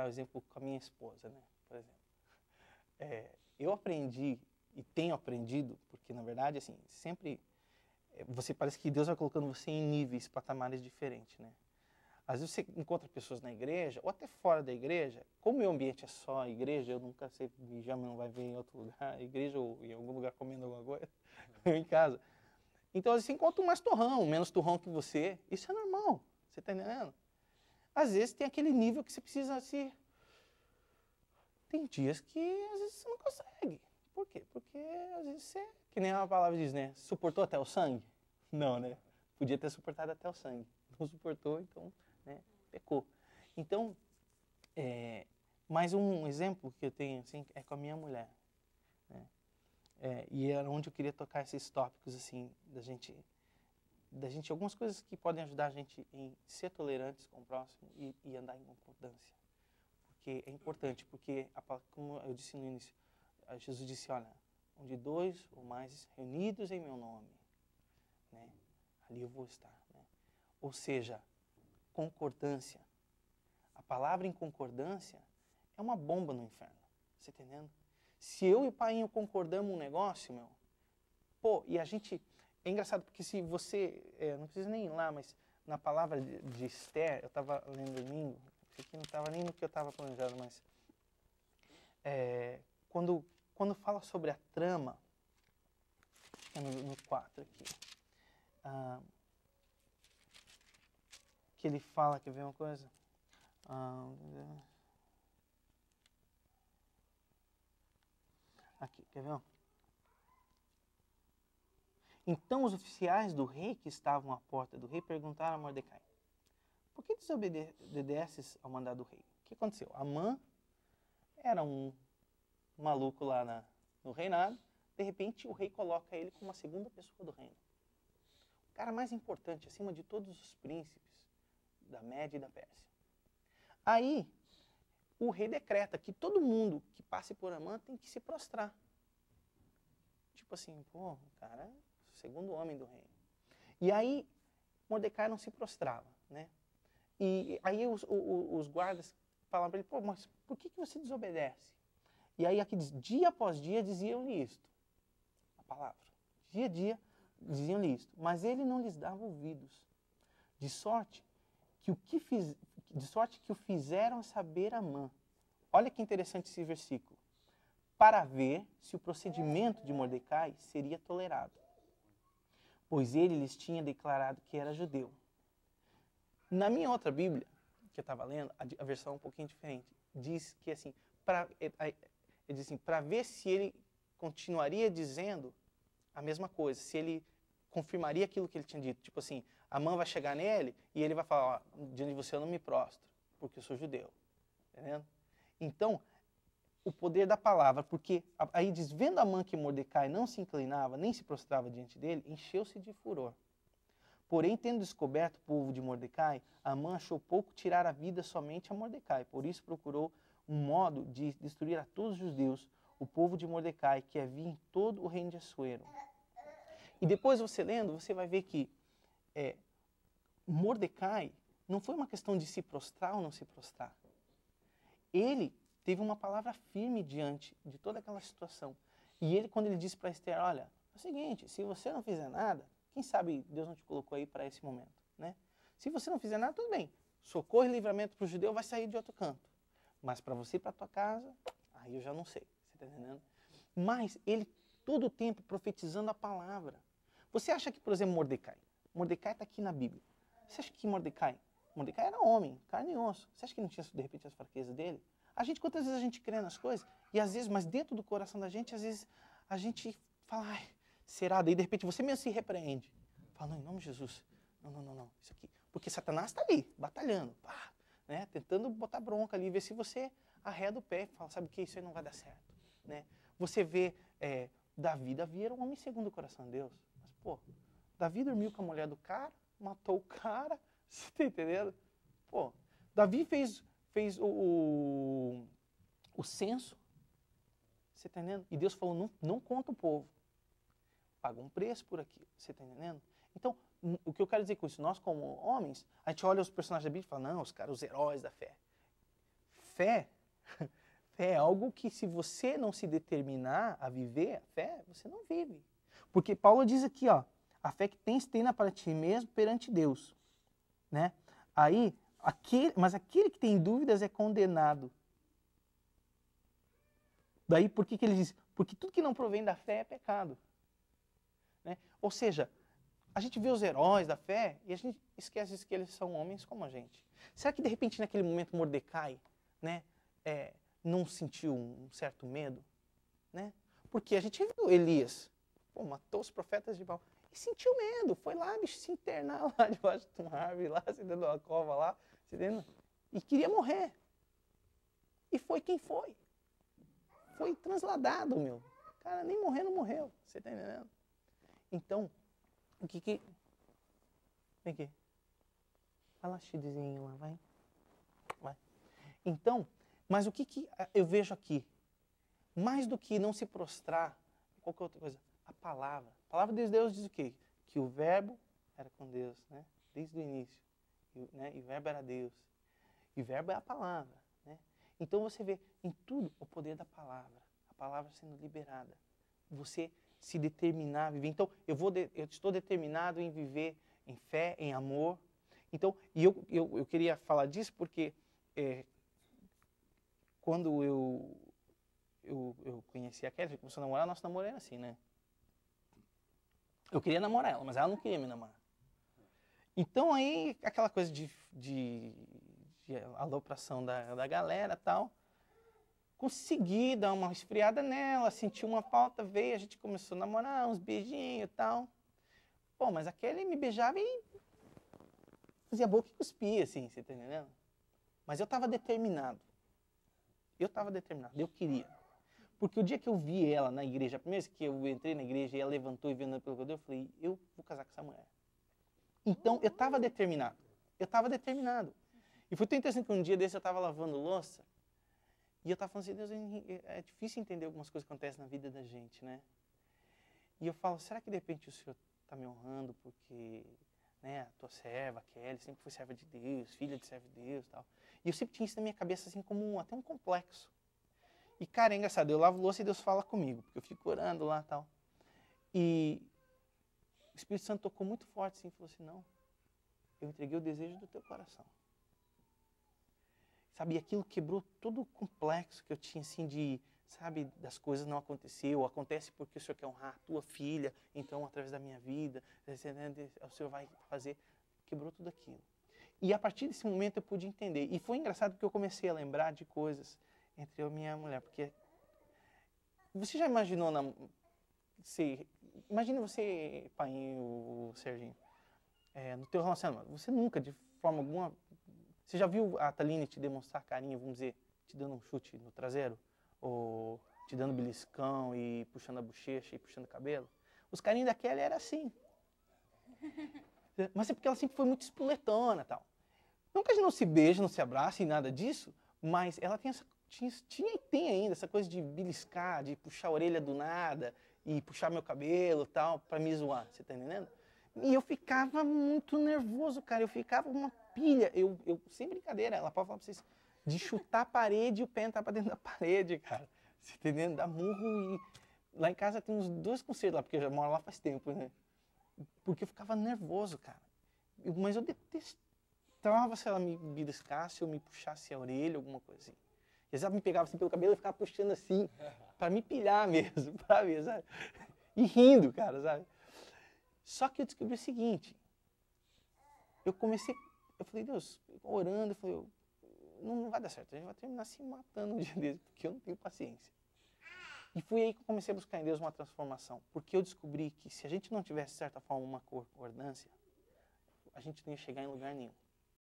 o exemplo com a minha esposa, né? Por exemplo. Eu aprendi e tenho aprendido, porque na verdade, assim, sempre você parece que Deus vai colocando você em níveis, patamares diferentes, né? Às vezes você encontra pessoas na igreja, ou até fora da igreja, como o meu ambiente é só a igreja, eu nunca sei, já não vai ver em outro lugar, igreja ou em algum lugar comendo alguma coisa, em casa. Então, às vezes você encontra um mais torrão, menos torrão que você, isso é normal, você está entendendo? Às vezes tem aquele nível que você precisa se... Tem dias que às vezes você não consegue. Por quê? Porque às vezes você, que nem a palavra diz, né? Suportou até o sangue? Não, né? Podia ter suportado até o sangue. Não suportou, então, né? Pecou. Então, mais um exemplo que eu tenho, assim, é com a minha mulher. Né? E era onde eu queria tocar esses tópicos, assim, da gente, algumas coisas que podem ajudar a gente em ser tolerantes com o próximo e andar em concordância. Porque é importante, porque, como eu disse no início, Jesus disse, olha, onde 2 ou mais reunidos em meu nome, né, ali eu vou estar. Né? Ou seja, concordância. A palavra em concordância é uma bomba no inferno. Você está entendendo? Se eu e o Painho concordamos um negócio, meu, pô, e a gente... É engraçado, porque se você... não precisa nem ir lá, mas na palavra de Esther, eu estava lendo domingo, que não estava nem no que eu estava planejando, mas quando fala sobre a trama, no 4 aqui, que ele fala, quer ver uma coisa? Aqui, quer ver? Então os oficiais do rei que estavam à porta do rei perguntaram a Mordecai, por que desobedecesses ao mandado do rei? O que aconteceu? Amã era um maluco lá no reinado, de repente o rei coloca ele como a segunda pessoa do reino. O cara mais importante, acima de todos os príncipes da Média e da Pérsia. Aí, o rei decreta que todo mundo que passe por Amã tem que se prostrar. Tipo assim, pô, o cara é o segundo homem do reino. E aí, Mordecai não se prostrava, né? E aí os guardas falavam para ele, pô, mas por que você desobedece? E aí aqui diz, dia após dia diziam-lhe isto. A palavra. Dia a dia diziam-lhe isto. Mas ele não lhes dava ouvidos. De sorte que o fizeram saber Amã. Olha que interessante esse versículo. Para ver se o procedimento de Mordecai seria tolerado. Pois ele lhes tinha declarado que era judeu. Na minha outra Bíblia, que eu estava lendo, a versão é um pouquinho diferente. Diz que assim, ele diz assim, para ver se ele continuaria dizendo a mesma coisa, se ele confirmaria aquilo que ele tinha dito. Tipo assim, Amã vai chegar nele e ele vai falar, ó, diante de você eu não me prostro, porque eu sou judeu. Entendendo? Então, o poder da palavra, porque aí diz, vendo Amã que Mordecai não se inclinava, nem se prostrava diante dele, encheu-se de furor. Porém, tendo descoberto o povo de Mordecai, Amã achou pouco tirar a vida somente a Mordecai. Por isso procurou um modo de destruir a todos os judeus, o povo de Mordecai, que havia em todo o reino de Assuero. E depois você lendo, você vai ver que Mordecai não foi uma questão de se prostrar ou não se prostrar. Ele teve uma palavra firme diante de toda aquela situação. E ele, quando ele disse para Esther, olha, é o seguinte, se você não fizer nada, quem sabe Deus não te colocou aí para esse momento, né? Se você não fizer nada, tudo bem. Socorro e livramento para o judeu vai sair de outro canto. Mas para você e para a tua casa, aí eu já não sei. Você está entendendo? Mas ele, todo o tempo, profetizando a palavra. Você acha que, por exemplo, Mordecai está aqui na Bíblia. Você acha que Mordecai era homem, carne e osso. Você acha que não tinha, de repente, as fraquezas dele? Quantas vezes a gente crê nas coisas, e às vezes, mas dentro do coração da gente, às vezes, a gente fala, ai, será? Daí, de repente, você mesmo se repreende. Fala, não, em nome de Jesus, não, isso aqui. Porque Satanás está ali, batalhando, pá, né? Tentando botar bronca ali, ver se você arreda o pé e fala, sabe o que? Isso aí não vai dar certo. Né? Você vê Davi era um homem segundo o coração de Deus. Mas, pô, Davi dormiu com a mulher do cara, matou o cara, você está entendendo? Pô, Davi fez o censo, você está entendendo? E Deus falou, não conta o povo. Paga um preço por aquilo, você está entendendo? Então, o que eu quero dizer com isso, nós como homens, a gente olha os personagens da Bíblia e fala, não, os caras, os heróis da fé. fé, fé é algo que se você não se determinar a viver a fé, você não vive. Porque Paulo diz aqui, ó, a fé que tens, tenha para ti mesmo perante Deus. Né? Aí, mas aquele que tem dúvidas é condenado. Daí, por que ele diz? Porque tudo que não provém da fé é pecado. Né? Ou seja, a gente vê os heróis da fé e a gente esquece que eles são homens como a gente. Será que, de repente, naquele momento, Mordecai, né, não sentiu um certo medo? Né? Porque a gente viu Elias, matou os profetas de Baal. E sentiu medo, foi lá, bicho, se internar lá debaixo de uma árvore, lá, se dentro de uma cova lá, e queria morrer. E foi quem foi. Foi transladado, meu. O cara nem morrer, não morreu. Você tá entendendo? Então, o que que... Vem aqui. Vai lá, Chidezinho, lá, vai. Vai. Então, mas o que que eu vejo aqui? Mais do que não se prostrar, qualquer outra coisa, a palavra. A palavra de Deus diz o quê? Que o verbo era com Deus, né? Desde o início. Né? E o verbo era Deus. E o verbo é a palavra. Né? Então você vê em tudo o poder da palavra. A palavra sendo liberada. Você se determinar a viver. Então, eu estou determinado em viver em fé, em amor. Então, e eu queria falar disso porque quando eu conheci a Kelly, a gente começou a namorar, nosso namoro era assim, né? Eu queria namorar ela, mas ela não queria me namorar. Então aí, aquela coisa de alopração da galera e tal, consegui dar uma esfriada nela, senti uma falta, veio, a gente começou a namorar, uns beijinhos e tal. Pô, mas aquele me beijava e fazia a boca e cuspia, assim, você tá entendendo? Mas eu estava determinado. Eu queria. Porque o dia que eu vi ela na igreja, a primeira vez que eu entrei na igreja e ela levantou e veio andando pelo corredor, eu falei, eu vou casar com essa mulher. Então, eu estava determinado. E foi tão interessante que um dia desse eu estava lavando louça e eu estava falando assim, Deus, é difícil entender algumas coisas que acontecem na vida da gente, né? E eu falo, será que de repente o Senhor está me honrando porque, né, a tua serva, a Kelly, sempre foi serva de Deus, filha de servo de Deus e tal. E eu sempre tinha isso na minha cabeça assim como até um complexo. E, cara, é engraçado, eu lavo louça e Deus fala comigo, porque eu fico orando lá e tal. E o Espírito Santo tocou muito forte assim, e falou assim, não, eu entreguei o desejo do teu coração. Sabe, e aquilo quebrou todo o complexo que eu tinha, assim, de, sabe, das coisas não aconteceu, acontece porque o Senhor quer honrar a tua filha, então, através da minha vida, o Senhor vai fazer, quebrou tudo aquilo. E a partir desse momento eu pude entender. E foi engraçado porque eu comecei a lembrar de coisas entre eu e minha mulher, porque você já imaginou, imagina você, pai, o Serginho, no teu relacionamento, você nunca, de forma alguma, você já viu a Thaline te demonstrar carinho, vamos dizer, te dando um chute no traseiro? Ou te dando beliscão e puxando a bochecha e puxando o cabelo? Os carinhos da Kelly era assim. Mas é porque ela sempre foi muito espoletona e tal. Não que a gente não se beije, não se abrace e nada disso, mas ela tinha e tem ainda essa coisa de beliscar, de puxar a orelha do nada e puxar meu cabelo e tal, pra me zoar, você tá entendendo? E eu ficava muito nervoso, cara, eu ficava uma pilha, eu sem brincadeira, ela pode falar pra vocês, de chutar a parede e o pé entrar pra dentro da parede, cara, você tá entendendo? Dar murro e... Lá em casa tem uns 2 conselhos lá, porque eu já moro lá faz tempo, né? Porque eu ficava nervoso, cara. Mas eu detestava se ela me beliscasse ou me puxasse a orelha, alguma coisa assim. Às vezes ela me pegava assim pelo cabelo e ficava puxando assim, pra me pilhar mesmo, pra ver, sabe? E rindo, cara, sabe? Só que eu descobri o seguinte, eu falei, Deus, orando, eu falei, não vai dar certo, a gente vai terminar se matando um dia desse, porque eu não tenho paciência. E foi aí que eu comecei a buscar em Deus uma transformação, porque eu descobri que se a gente não tivesse, de certa forma, uma concordância, a gente não ia chegar em lugar nenhum.